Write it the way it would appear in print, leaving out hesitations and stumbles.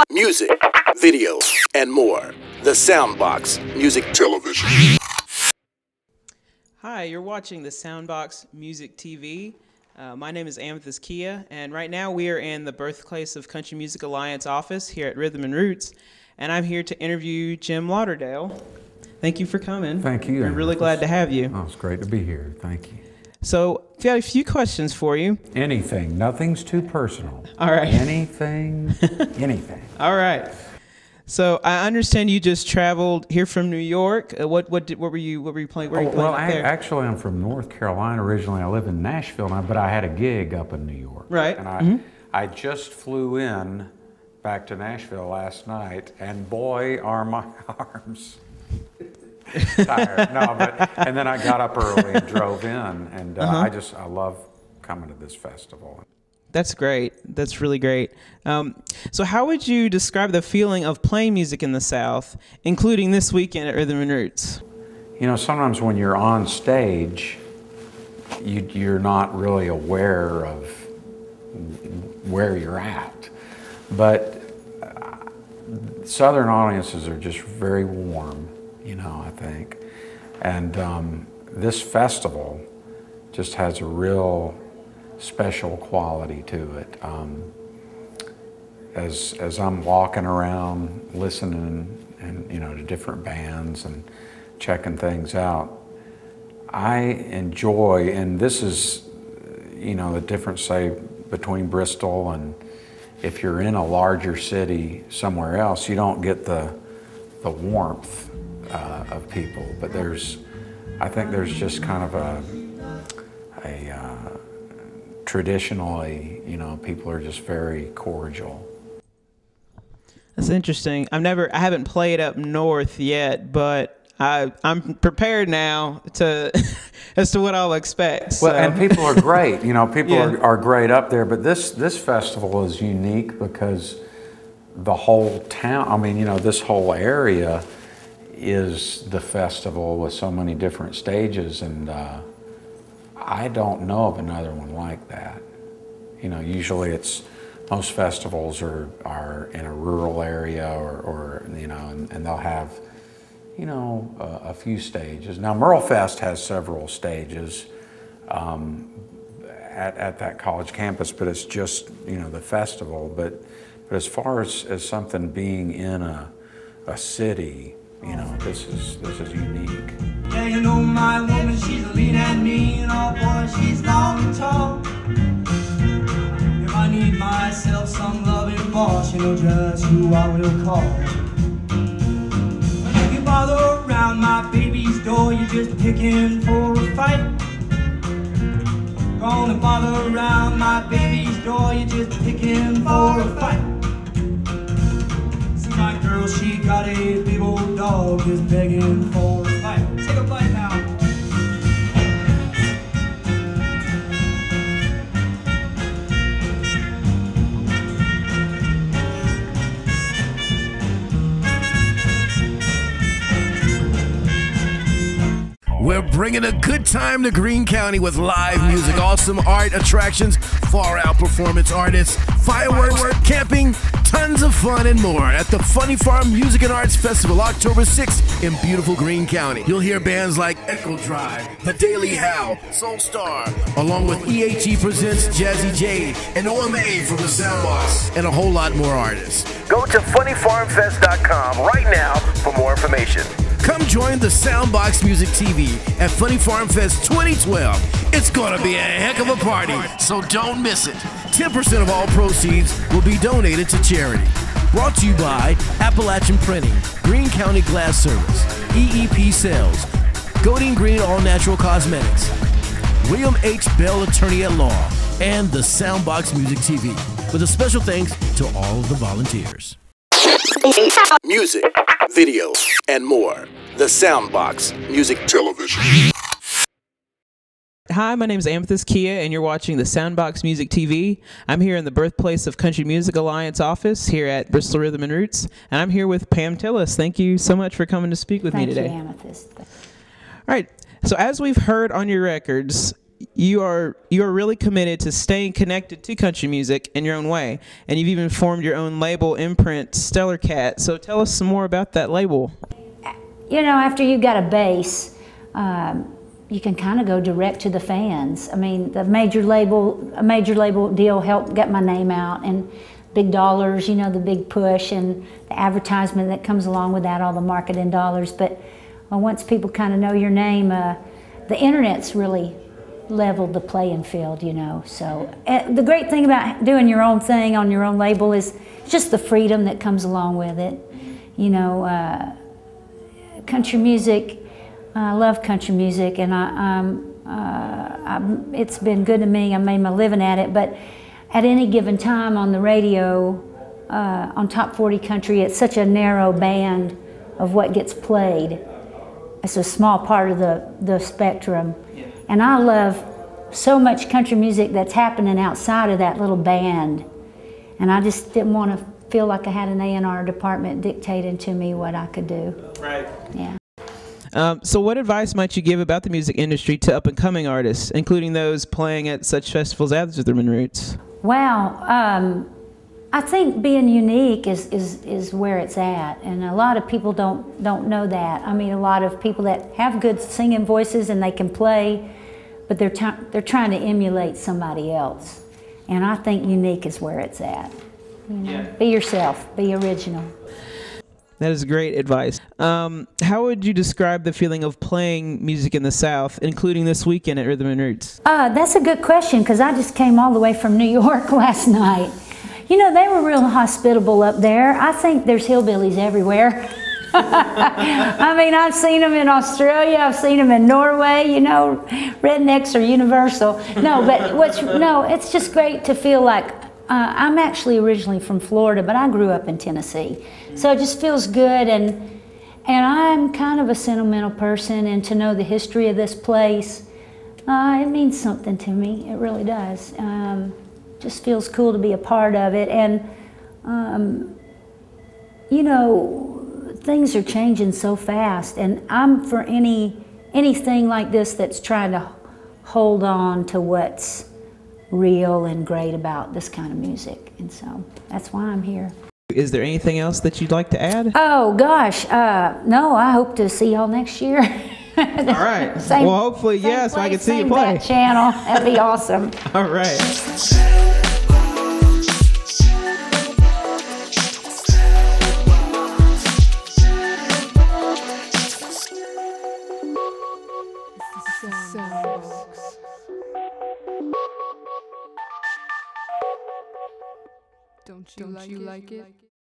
Music, video, and more. The SoundBoxx Music Television. Hi, you're watching the SoundBoxx Music TV. My name is Amethyst Kia, and right now we are in the Birthplace of Country Music Alliance office here at Rhythm and Roots, and I'm here to interview Jim Lauderdale. Thank you for coming. Thank you. We're really glad to have you. Oh, it's great to be here. Thank you. So, I've got a few questions for you. Anything. Nothing's too personal. All right. Anything. Anything. All right. So I understand you just traveled here from New York. What were you playing? Where were you playing Well, up there? actually, I'm from North Carolina originally. I live in Nashville now, but I had a gig up in New York. Right. And I just flew in back to Nashville last night, and boy, are my arms tired. No, and then I got up early and drove in, and I love coming to this festival. That's great. That's really great. So how would you describe the feeling of playing music in the South, including this weekend at Rhythm and Roots? You know, sometimes when you're on stage, you're not really aware of where you're at. But Southern audiences are just very warm, you know, I think. And this festival just has a real special quality to it. As I'm walking around listening and to different bands and checking things out, I enjoy, and this is the difference, say, between Bristol and if you're in a larger city somewhere else, you don't get the warmth of people. But I think there's just kind of a traditionally, people are just very cordial. That's interesting. I haven't played up north yet, but I'm prepared now as to what I'll expect. So. Well, and people are great. People are great up there. But this festival is unique because the whole town. I mean, this whole area is the festival with so many different stages, and I don't know of another one like that. Usually most festivals are in a rural area or and they'll have a few stages. Now Merle Fest has several stages at that college campus, but it's just the festival. But as far as something being in a city, this is unique. Yeah, my woman, she's lean and mean. Oh boy, she's long and tall. If I need myself some loving boss, just who I will call. If you bother around my baby's door, you're just picking for a fight. Gonna bother around my baby's door, you're just picking for a fight. My girl, she got a big old dog just begging for a bite. Take a bite now. We're bringing a good time to Greene County with live music, awesome art attractions, far-out performance artists, fireworks, camping, tons of fun and more at the Funny Farm Music and Arts Festival, October 6th in beautiful Greene County. You'll hear bands like Echo Drive, The Daily Howl, Soul Star, along with EHE Presents Jazzy Jade and OMA from the SoundBoxx, and a whole lot more artists. Go to funnyfarmfest.com right now for more information. Come join the SoundBoxx Music TV at Funny Farm Fest 2012. It's gonna be a heck of a party, so don't miss it. 10% of all proceeds will be donated to charity. Brought to you by Appalachian Printing, Greene County Glass Service, EEP Sales, Godin Green All Natural Cosmetics, William H. Bell Attorney at Law, and the SoundBoxx Music TV. With a special thanks to all of the volunteers. Music, video, and more. The SoundBoxx Music Television. Hi, my name is Amethyst Kia, and you're watching the SoundBoxx Music TV. I'm here in the Birthplace of Country Music Alliance office here at Bristol Rhythm and Roots, and I'm here with Pam Tillis. Thank you so much for coming to speak with me today. Thank you, Amethyst. All right, so as we've heard on your records, you are really committed to staying connected to country music in your own way, and you've even formed your own label imprint, Stellar Cat. So tell us some more about that label. You know, after you got a base, you can kind of go direct to the fans. I mean, a major label deal helped get my name out, and big dollars, you know, the big push and the advertisement that comes along with that, all the marketing dollars. But once people kind of know your name, the internet's really leveled the playing field, you know. So the great thing about doing your own thing on your own label is just the freedom that comes along with it. You know, country music, I love country music, and it's been good to me. I made my living at it, but at any given time on the radio, on Top 40 Country, it's such a narrow band of what gets played. It's a small part of the spectrum. And I love so much country music that's happening outside of that little band. And I just didn't want to feel like I had an A&R department dictating to me what I could do. Right. Yeah. So what advice might you give about the music industry to up-and-coming artists, including those playing at such festivals as Rhythm and Roots? Wow. I think being unique is where it's at, and a lot of people don't know that. I mean, a lot of people that have good singing voices and they can play, but they're trying to emulate somebody else. And I think unique is where it's at. You know? Yeah. Be yourself, be original. That is great advice. How would you describe the feeling of playing music in the South, including this weekend at Rhythm and Roots? That's a good question, because I just came all the way from New York last night. You know, they were real hospitable up there. I think there's hillbillies everywhere. I mean, I've seen them in Australia, I've seen them in Norway, you know, rednecks are universal. No, but it's just great to feel like, I'm actually originally from Florida, but I grew up in Tennessee. So it just feels good, and I'm kind of a sentimental person, and to know the history of this place, it means something to me, it really does. Just feels cool to be a part of it, and you know, things are changing so fast, and I'm for anything like this that's trying to hold on to what's real and great about this kind of music, and so that's why I'm here. Is there anything else that you'd like to add? Oh gosh, no, I hope to see y'all next year. All right. Well, hopefully, yes, I can see you play. That channel, that'd be awesome. All right. Don't you like it?